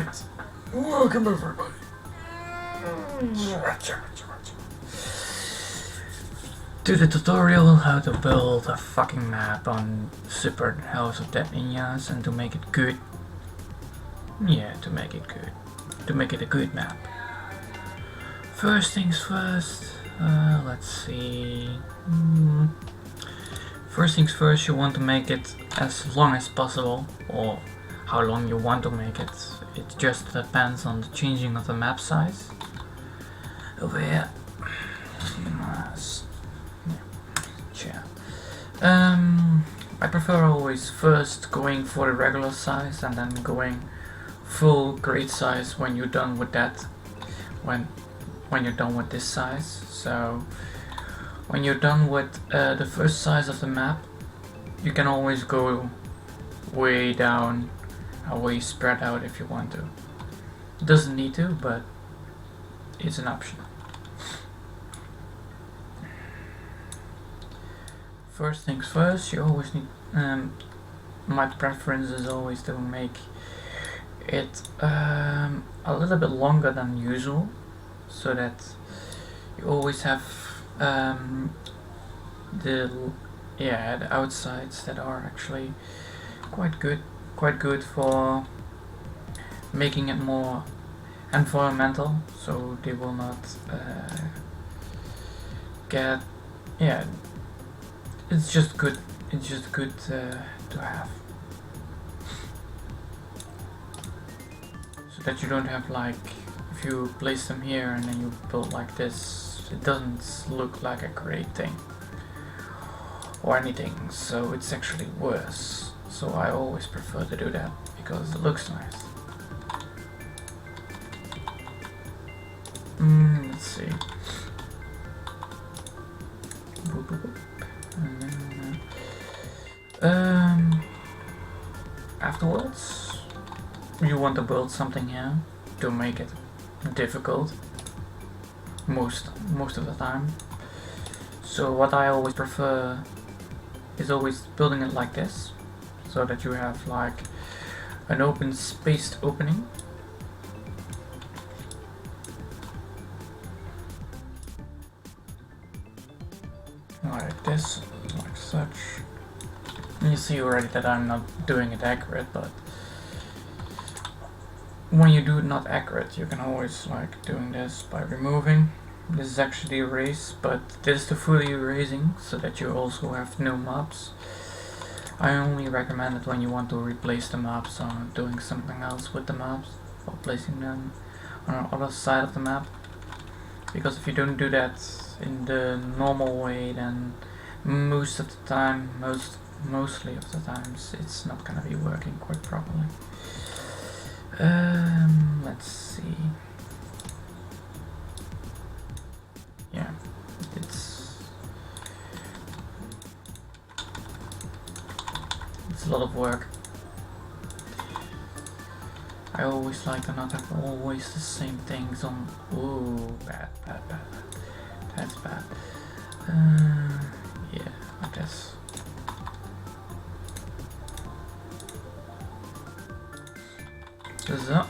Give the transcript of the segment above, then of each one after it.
Alright, welcome everybody. To the tutorial how to build a fucking map on Super House of Dead Ninjas and to make it good. Yeah, to make it good. To make it a good map. First things first, let's see. First things first, you want to make it as long as possible, or how long you want to make it. It just depends on the changing of the map size. Over here. I prefer always first going for the regular size and then going full grade size when you're done with that. When you're done with this size. So when you're done with the first size of the map, you can always go way down, way spread out if you want to. It doesn't need to, but it's an option. First things first, you always need, my preference is always to make it a little bit longer than usual, so that you always have the outsides that are actually quite good for making it more environmental, so they will not get it's just good to have, so that you don't have, like, if you place them here and then you build like this, it doesn't look like a great thing or anything, so it's actually worse. So I always prefer to do that because it looks nice. Let's see. Afterwards, you want to build something here to make it difficult most of the time. So what I always prefer is always building it like this, so that you have like an open spaced opening. Like this, like such. You see already that I'm not doing it accurate, but when you do it not accurate, you can always, like, doing this by removing. This is actually erase, but this is the fully erasing, so that you also have no mobs. I only recommend it when you want to replace the mobs or doing something else with the mobs, or placing them on the other side of the map. Because if you don't do that in the normal way, then most of the time, mostly of the times, it's not gonna be working quite properly. Let's see. Yeah, it's a lot of work. I always like to not have always the same things on. Ooh, bad. That's bad. Yeah, like this. So.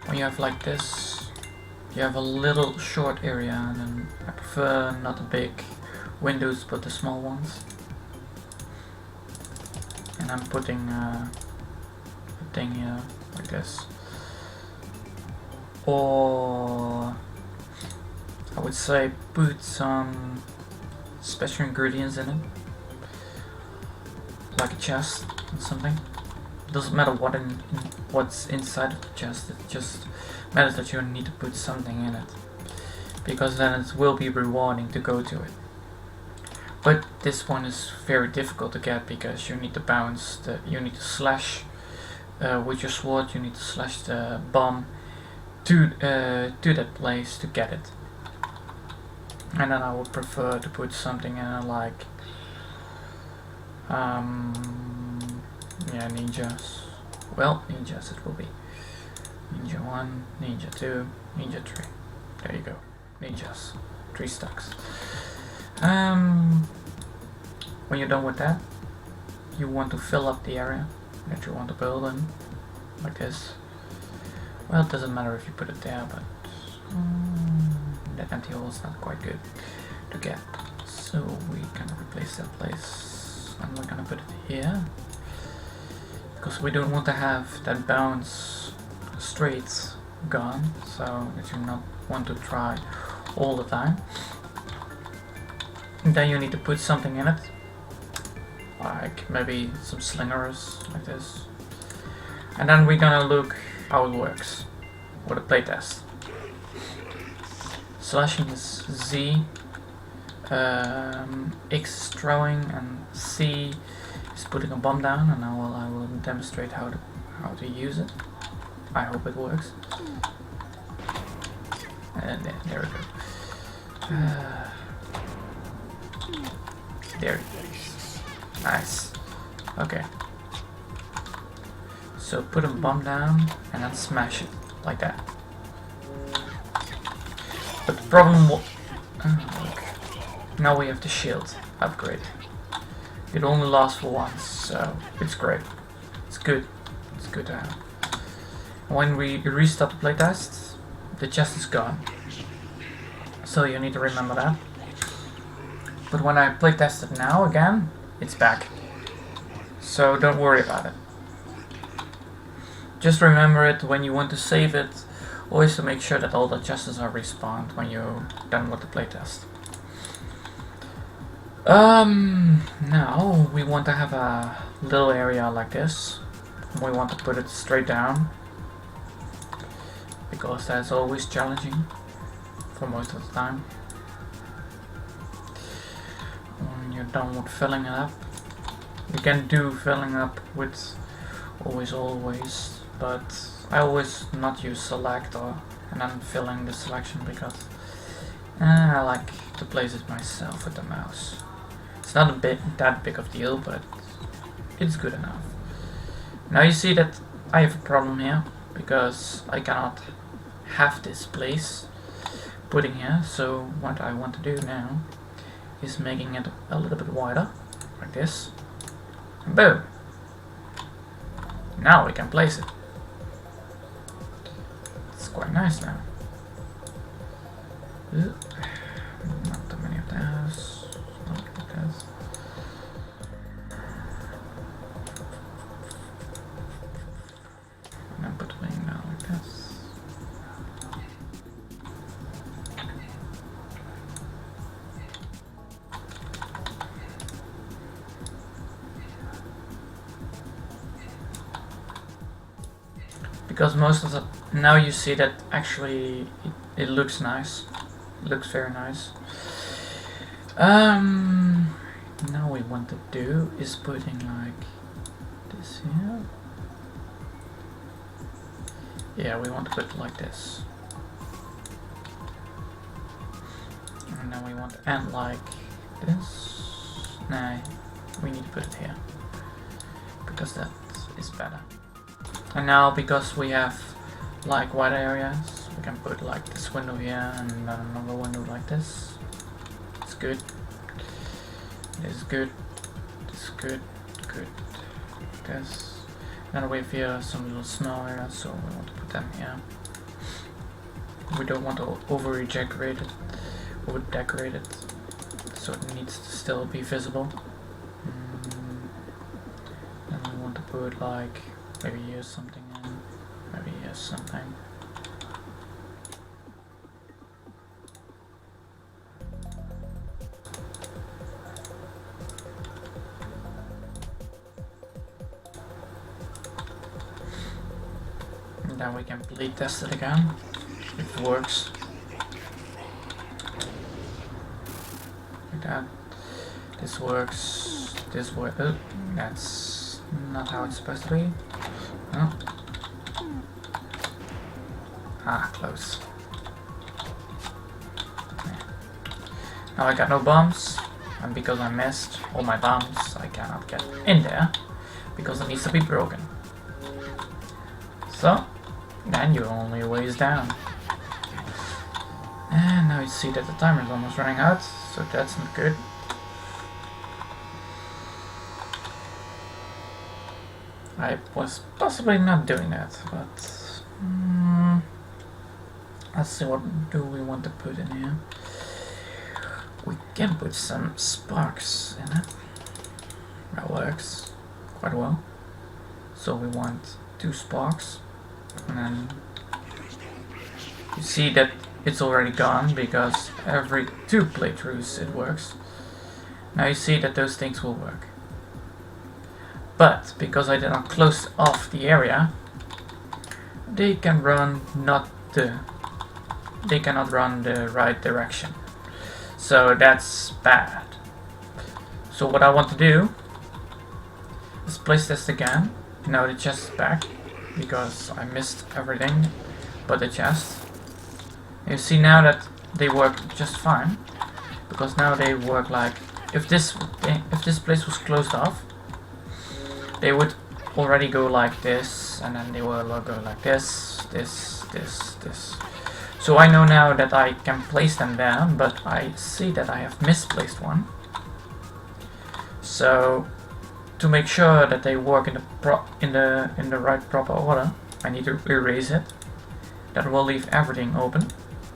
When you have like this, you have a little short area, and then I prefer not the big windows but the small ones. And I'm putting a thing here like this, or I would say put some special ingredients in it, like a chest or something. It doesn't matter what's inside of the chest, it just matters that you need to put something in it, because then it will be rewarding to go to it. But this one is very difficult to get, because you need to bounce, you need to slash with your sword, you need to slash the bomb to that place to get it. And then I would prefer to put something in, like ninjas. Well, ninjas it will be. Ninja 1, Ninja 2, Ninja 3. There you go. Ninjas. 3 stacks. when you're done with that, you want to fill up the area that you want to build in, like this. Well, it doesn't matter if you put it there, but that empty hole is not quite good to get. So we can replace that place, and we're gonna put it here, because we don't want to have that bounce straight gone, so that you not want to try all the time. And then you need to put something in it, like maybe some slingers like this, and then we're gonna look how it works with a playtest. Slashing is Z, X is throwing, and C is putting a bomb down, and I will demonstrate how to use it. I hope it works. And there we go. There it is. Nice. Okay. So put a bomb down and then smash it like that. But the problem now we have the shield upgrade. It only lasts for once, so it's great. It's good. It's good to have. When we restart the playtest, the chest is gone. So you need to remember that. But when I playtest it now again, it's back. So don't worry about it. Just remember it when you want to save it. Always to make sure that all the chests are respawned when you're done with the playtest. Now we want to have a little area like this. We want to put it straight down, because that's always challenging for most of the time. When you're done with filling it up, you can do filling up with always, but I always not use select and then filling the selection, because I like to place it myself with the mouse. It's not that big of a deal, but it's good enough. Now you see that I have a problem here, because I cannot have this place putting here. So what I want to do now is making it a little bit wider, like this. And boom! Now we can place it. It's quite nice now. Not too many of those. Like this. And then put wing down like this. Because most of the now you see that actually it looks nice. It looks very nice. Now we want to do is putting like this here. Yeah, we want to put it like this. And then we want to end like this. Nah, we need to put it here, because that is better. And now, because we have like wide areas, we can put like this window here and then another window like this. It's good. This is good. This is good. Good. This. Then we have here some little small areas, so we want to put them here. We don't want to over decorate it, so it needs to still be visible. Then we want to put like maybe here's something in, maybe here's something. And then we can bleed test it again, if it works. Like that. This works, this works. Oh, that's not how it's supposed to be. Oh. Ah, close. Okay. Now I got no bombs, and because I missed all my bombs, I cannot get in there, because it needs to be broken. So, then your only way is down. And now you see that the timer is almost running out, so that's not good. I was possibly not doing that, but let's see, what do we want to put in here? We can put some sparks in it. That works quite well. So we want 2 sparks, and then you see that it's already gone because every 2 playthroughs it works. Now you see that those things will work. But because I did not close off the area, they cannot run the right direction. So that's bad. So what I want to do is place this again. Now the chest is back because I missed everything but the chest. You see now that they work just fine, because now they work like if this place was closed off, they would already go like this, and then they will go like this. So I know now that I can place them there, but I see that I have misplaced one. So to make sure that they work in the right proper order, I need to erase it. That will leave everything open.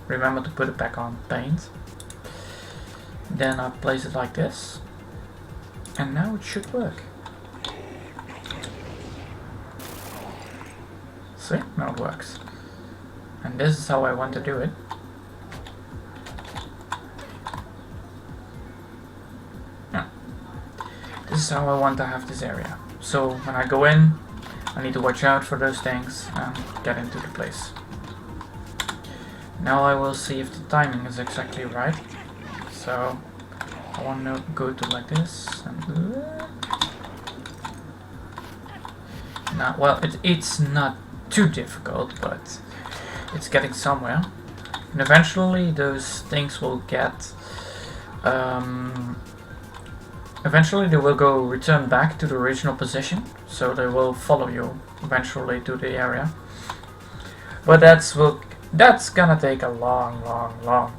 Remember to put it back on paint. Then I place it like this, and now it should work. See? Now it works. And this is how I want to do it. Yeah. This is how I want to have this area. So when I go in, I need to watch out for those things and get into the place. Now I will see if the timing is exactly right. So I want to go to like this and now, well, it's not too difficult, but it's getting somewhere, and eventually those things will get eventually they will go return back to the original position, so they will follow you eventually to the area, but that's gonna take a long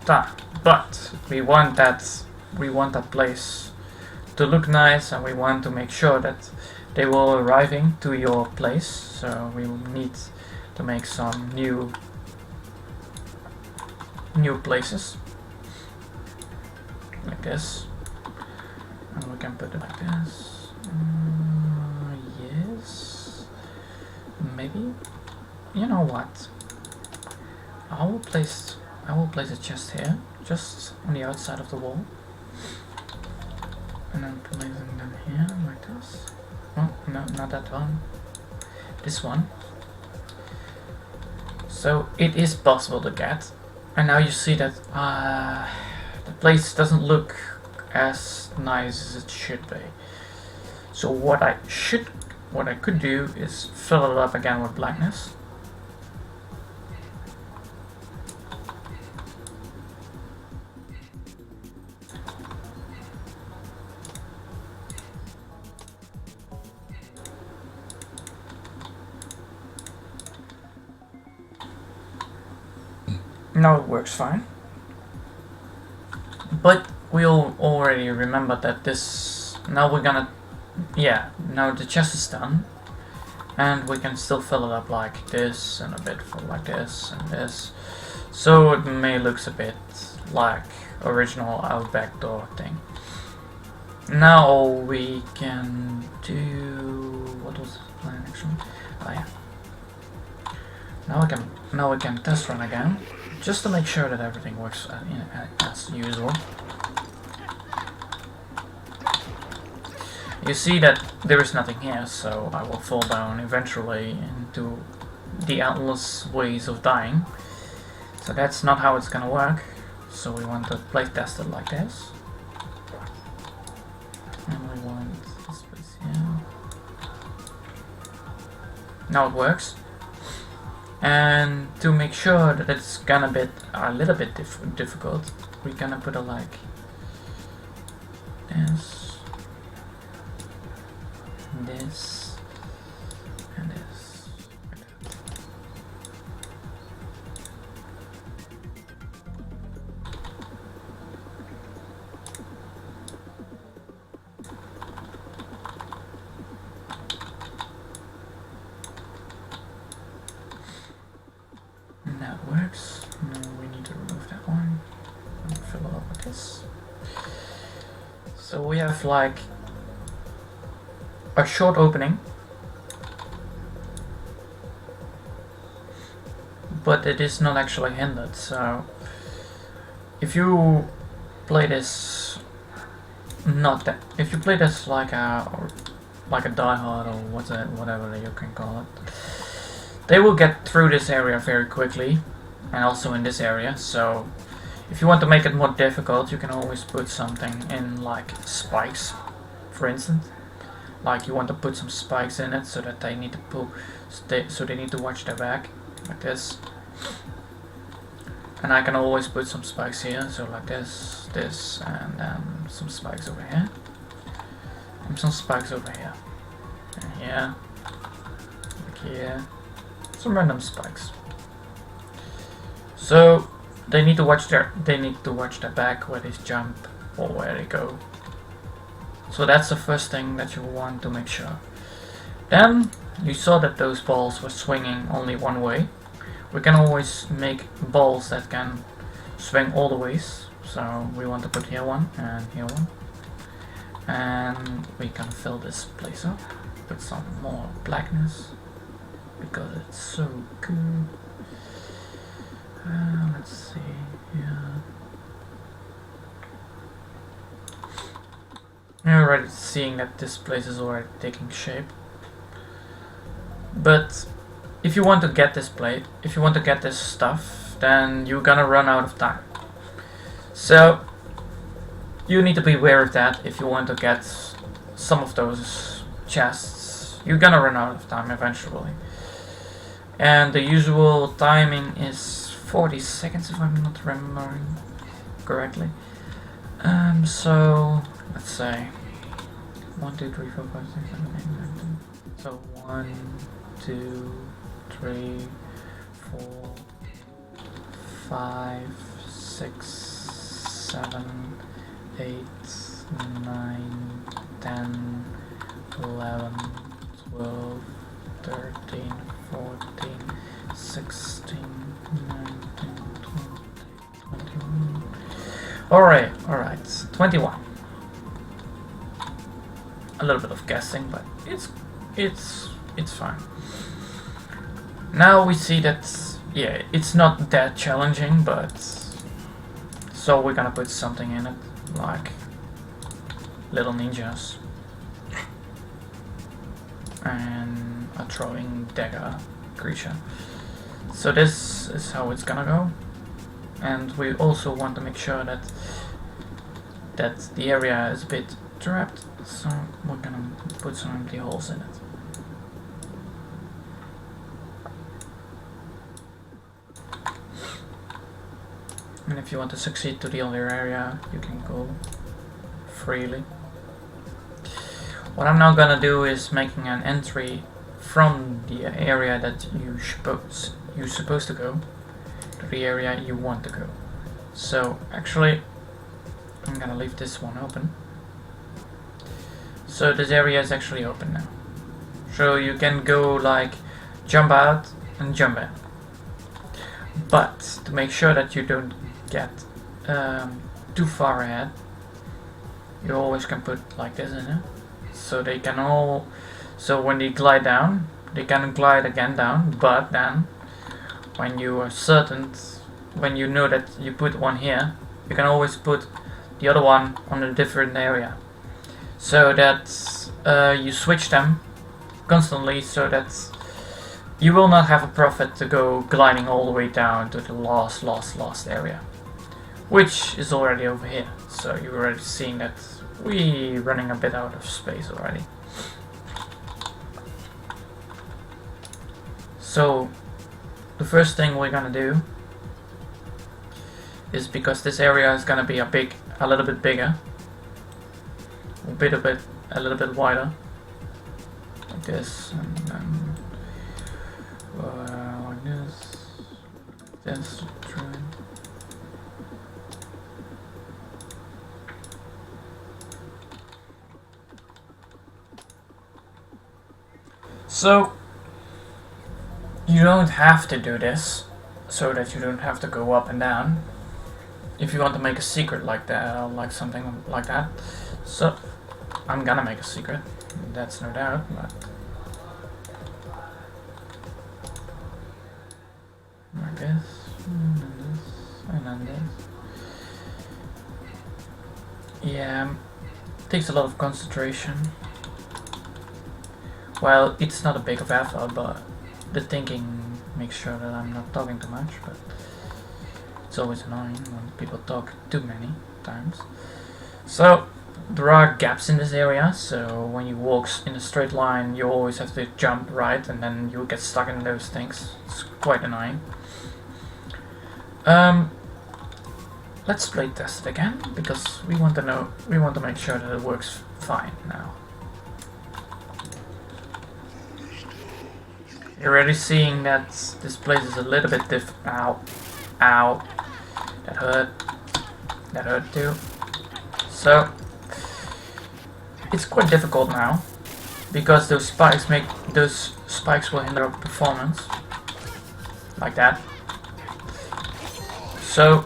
time. But we want that place to look nice, and we want to make sure that they will arriving to your place. So we will need to make some new places like this, and we can put it like this. Yes, maybe. You know what? I will place a chest here, just on the outside of the wall, and then placing them here like this. Oh no, not that one. This one. So it is possible to get, and now you see that the place doesn't look as nice as it should be. So what I could do is fill it up again with blackness. Now it works fine, but we'll already remember that this. Now we're gonna, yeah. Now the chest is done, and we can still fill it up like this, and a bit like this and this, so it may looks a bit like original Outback door thing. Now all we can do. What was the plan actually? Oh yeah. Now we can test run again, just to make sure that everything works as usual. You see that there is nothing here, so I will fall down eventually into the endless ways of dying. So that's not how it's gonna work. So we want to play test it like this. And we want this place here. Now it works. And to make sure that it's gonna be a little bit difficult, we're gonna put it like this, this, and this. So we have like a short opening, but it is not actually hindered. So if you play this if you play this like a diehard or whatever you can call it, they will get through this area very quickly, and also in this area. So if you want to make it more difficult, you can always put something in, like spikes, for instance. Like you want to put some spikes in it so that they need to so they need to watch their back, like this. And I can always put some spikes here, so like this, and then some spikes over here, and some spikes over here, and here, like here, some random spikes. So they need to watch their back where they jump or where they go. So that's the first thing that you want to make sure. Then you saw that those balls were swinging only one way. We can always make balls that can swing all the ways. So we want to put here one and here one. And we can fill this place up with some more blackness because it's so cool. Let's see here. You're already seeing that this place is already taking shape. But if you want to get this stuff, then you're gonna run out of time. So you need to be aware of that. If you want to get some of those chests, you're gonna run out of time eventually. And the usual timing is 40 seconds if I'm not remembering correctly. So let's say 1, 2, 3, 4, 5, 6, 7, 8, 9, 10. So 1, 2, 3, 4, 5, 6, 7, 8, 9, 10, 11, 12, 13, 14, 16, 19, 20, 21. Alright, 21. A little bit of guessing, but it's fine. Now we see that, yeah, it's not that challenging, but so we're gonna put something in it, like little ninjas and a throwing dagger creature. So this is how it's gonna go. And we also want to make sure that the area is a bit trapped, so we're gonna put some empty holes in it. And if you want to succeed to the other area, you can go freely. What I'm now gonna do is making an entry from the area that you're supposed to go to the area you want to go. So actually I'm gonna leave this one open. So this area is actually open now. So you can go like jump out and jump in. But to make sure that you don't get too far ahead, you always can put like this in it. So they can all, so when they glide down, they can glide again down, but then when you are certain, when you know that you put one here, you can always put the other one on a different area. So that you switch them constantly, so that you will not have a profit to go gliding all the way down to the last area, which is already over here. So you're already seeing that we're running a bit out of space already. So the first thing we're gonna do is, because this area is gonna be a little bit bigger, a little bit wider, like this, and then like this, try. So you don't have to do this, so that you don't have to go up and down. If you want to make a secret like that, or like something like that, So, I'm gonna make a secret, that's no doubt, but... like this, and then this, and then this. Yeah, it takes a lot of concentration. Well, it's not a big of effort, but the thinking makes sure that I'm not talking too much, but it's always annoying when people talk too many times. So, there are gaps in this area, so when you walk in a straight line, you always have to jump right, and then you get stuck in those things. It's quite annoying. Let's play test it again, because we want to make sure that it works fine now. You're already seeing that this place is a little bit ow, ow, that hurt too. So, it's quite difficult now, because those spikes will hinder our performance, like that. So,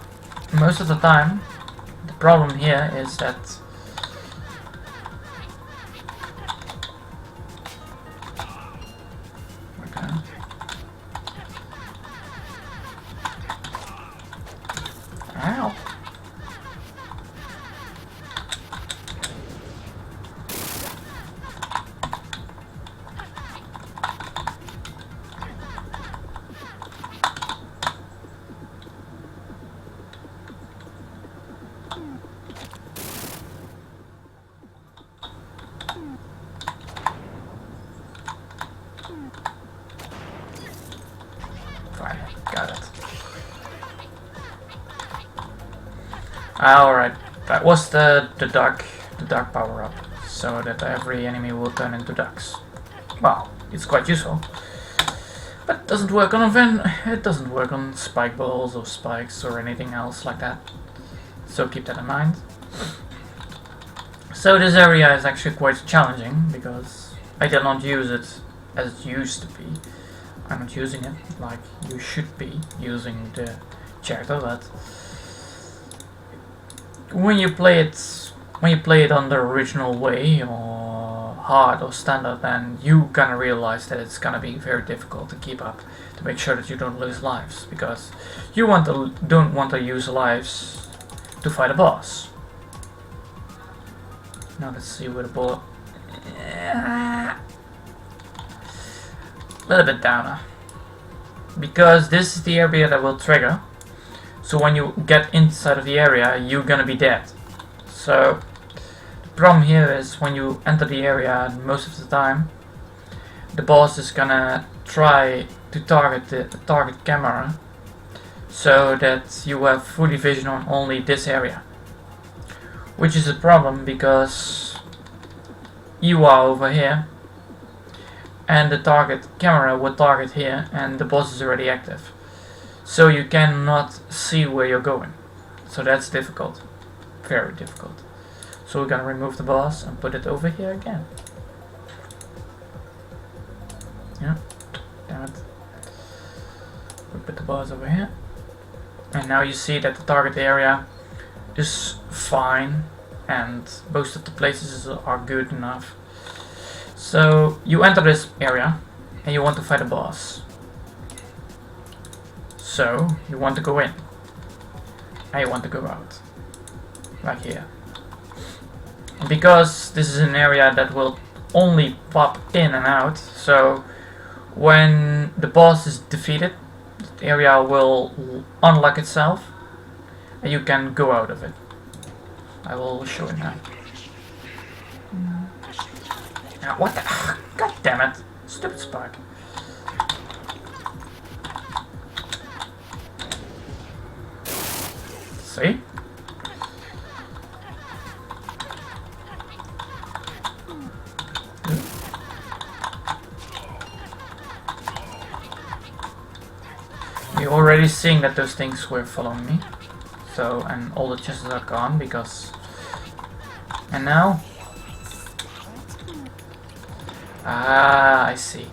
most of the time, the problem here is that ow. Fine, got it. Alright, that was the duck power up, so that every enemy will turn into ducks. Well, it's quite useful. But it doesn't work on spike balls or spikes or anything else like that. So keep that in mind. So this area is actually quite challenging because I did not use it as it used to be. I'm not using it like you should be using the character, but when you play it on the original way or hard or standard, then you gonna realize that it's gonna be very difficult to keep up, to make sure that you don't lose lives, because you don't want to use lives to fight a boss. Now let's see where the bullet. A little bit downer, because this is the area that will trigger. So when you get inside of the area, you're gonna be dead. So the problem here is when you enter the area, most of the time, the boss is gonna try to target the target camera, so that you have fully vision on only this area. Which is a problem because you are over here, and the target camera will target here, and the boss is already active. So you cannot see where you're going. So that's difficult. Very difficult. So we're gonna remove the boss and put it over here again. Yeah, damn it. We put the boss over here. And now you see that the target area is fine, and most of the places are good enough. So you enter this area and you want to fight a boss. So you want to go in and you want to go out, like here. And because this is an area that will only pop in and out, so when the boss is defeated, the area will unlock itself and you can go out of it. I will show it now. Now what the? God damn it! Stupid spark. See? You're already seeing that those things were following me. So, and all the chests are gone because... And now? Ah, I see.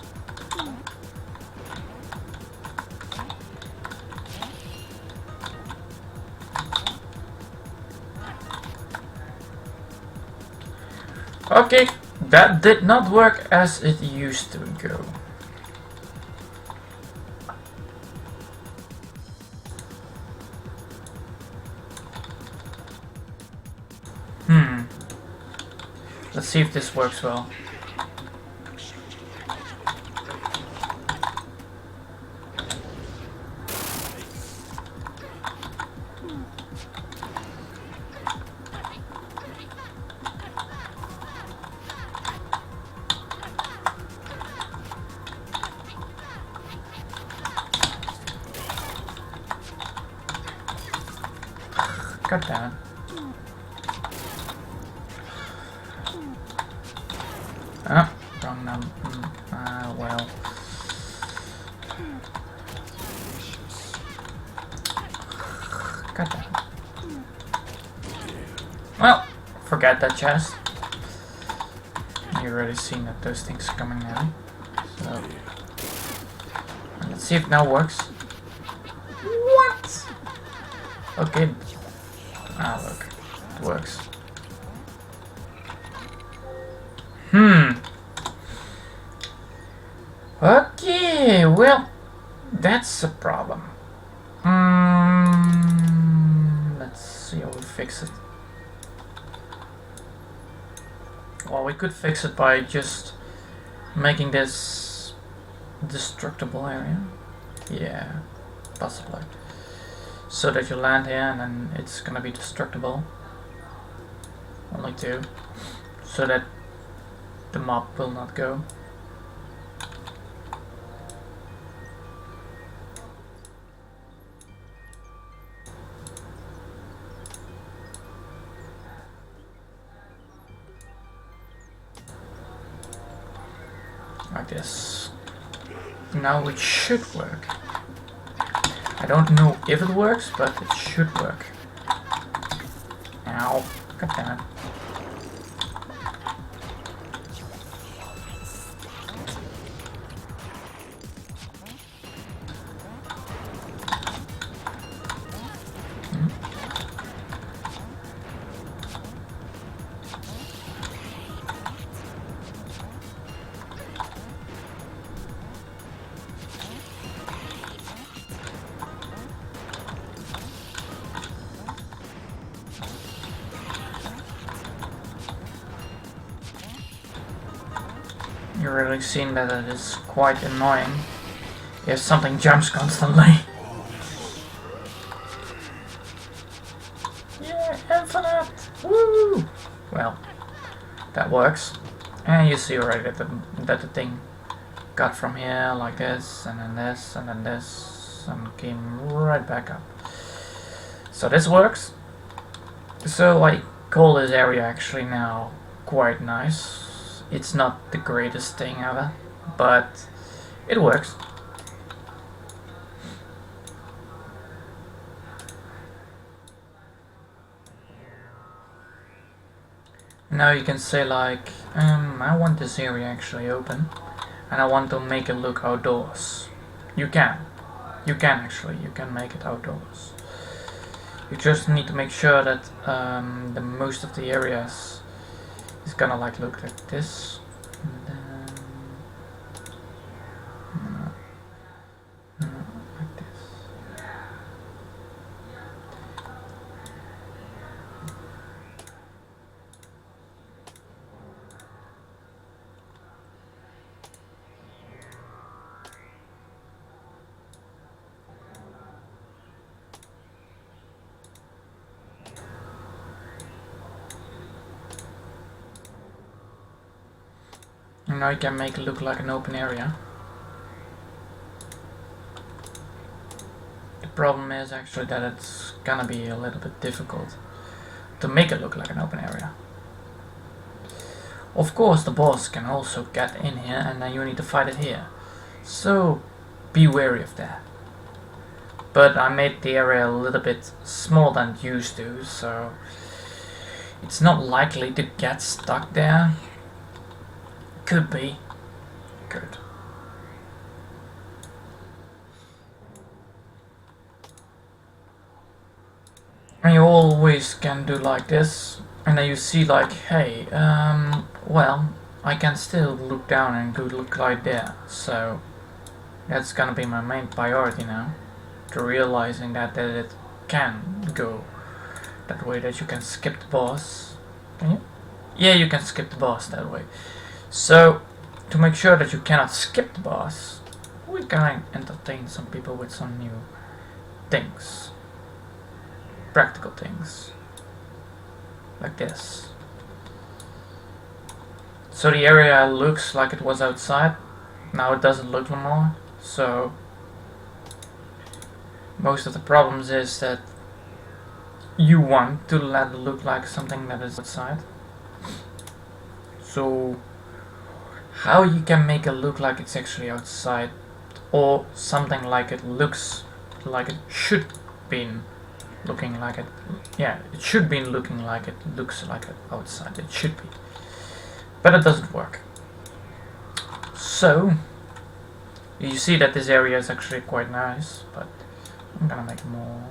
Okay, that did not work as it used to go. Let's see if this works well. God damn it. Ah, wrong number. Well. God damn it. Well, forget that chest. You've already seen that those things are coming now. So, let's see if it now works. What? Okay. Ah, look. It works. Okay, well, that's a problem. Let's see how we fix it. Well, we could fix it by just making this destructible area. Yeah, possibly. So that you land here and then it's gonna be destructible. Only two. So that the mob will not go. Like this. Now it should work. I don't know if it works, but it should work. Ow. God damn it. You're really seeing that it is quite annoying if something jumps constantly. Yeah, infinite! Woo! Well, that works. And you see already that the thing got from here like this, and then this, and then this, and came right back up. So this works. So I call this area actually now quite nice. It's not the greatest thing ever, but it works. Now you can say like, I want this area actually open, and I want to make it look outdoors. You can actually, you can make it outdoors. You just need to make sure that the most of the areas is gonna like look like this, and then like this. And now you can make it look like an open area. The problem is actually that it's gonna be a little bit difficult to make it look like an open area. Of course the boss can also get in here and then you need to fight it here. So be wary of that. But I made the area a little bit smaller than it used to, so it's not likely to get stuck there. Could be. Good. And you always can do like this. And then you see like, hey, well, I can still look down and go look right there. So that's gonna be my main priority now, to realizing that it can go that way, that you can skip the boss. Can you? Yeah, you can skip the boss that way. So to make sure that you cannot skip the boss, we're gonna entertain some people with some new things, practical things, like this. So the area looks like it was outside, now it doesn't look no more. So most of the problems is that you want to let it look like something that is outside. So how you can make it look like it's actually outside, or something like it looks like it should be looking like it. Yeah, it should be looking like it looks like it outside. It should be, but it doesn't work. So you see that this area is actually quite nice, but I'm gonna make more.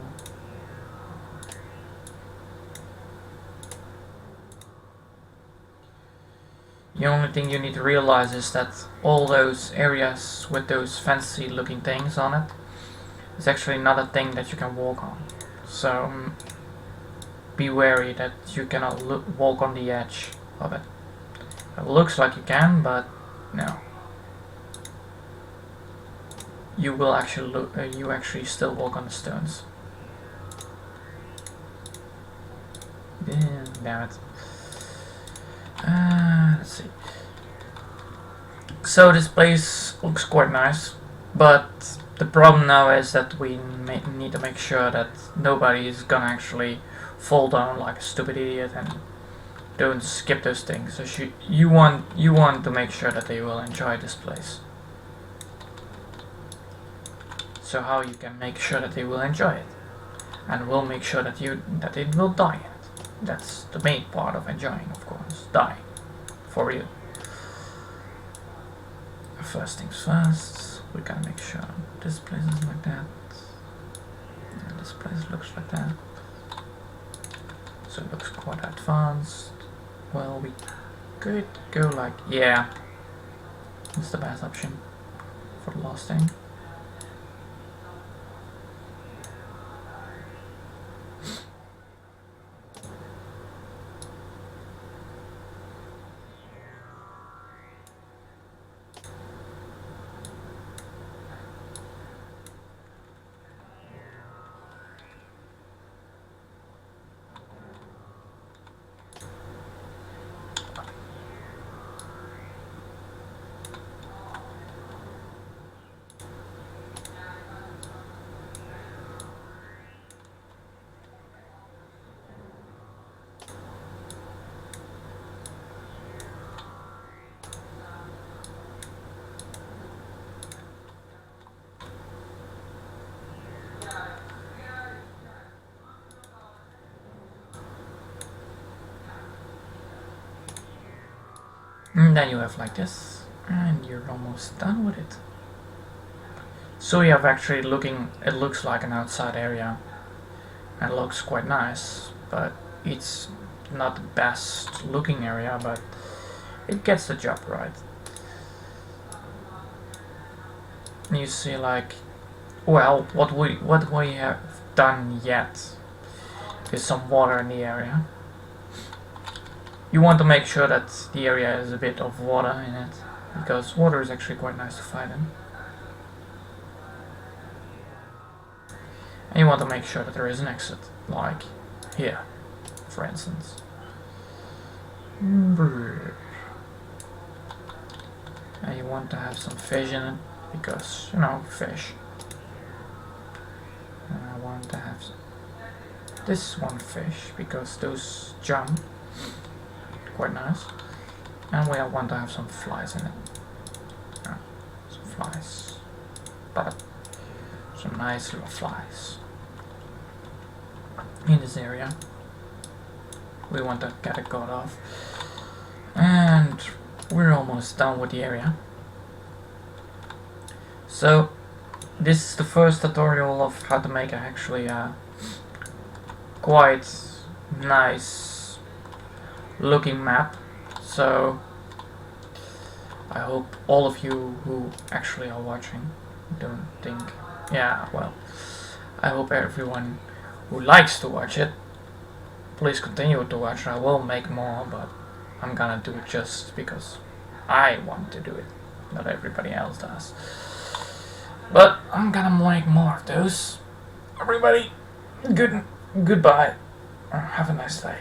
The only thing you need to realize is that all those areas with those fancy looking things on it is actually not a thing that you can walk on. So be wary that you cannot walk on the edge of it. It looks like you can, but no. You will actually you actually still walk on the stones. Damn it. Let's see. So this place looks quite nice, but the problem now is that we need to make sure that nobody is gonna actually fall down like a stupid idiot and don't skip those things. So you want to make sure that they will enjoy this place. So how you can make sure that they will enjoy it, and will make sure that it will die in it. That's the main part of enjoying, of course. Die. For real. First things first, we gotta make sure this place is like that. And this place looks like that. So it looks quite advanced. Well, we could go like, yeah. That's the best option for the last thing. And then you have like this, and you're almost done with it. So you have actually it looks like an outside area, and it looks quite nice, but it's not the best looking area, but it gets the job right. And you see like, well, what we have done yet is some water in the area. You want to make sure that the area has a bit of water in it, because water is actually quite nice to fight in. And you want to make sure that there is an exit, like here, for instance. And you want to have some fish in it, because, you know, fish. And I want to have this one fish, because those jump. Quite nice. And we want to have some flies in it. Yeah, some flies. But some nice little flies. In this area. We want to get it got off. And we're almost done with the area. So this is the first tutorial of how to make actually a quite nice looking map. So I hope all of you who actually are watching don't think, yeah, well, I hope everyone who likes to watch it, please continue to watch. I will make more, but I'm gonna do it just because I want to do it, not everybody else does. But I'm gonna make more of those. Everybody, goodbye. Have a nice day.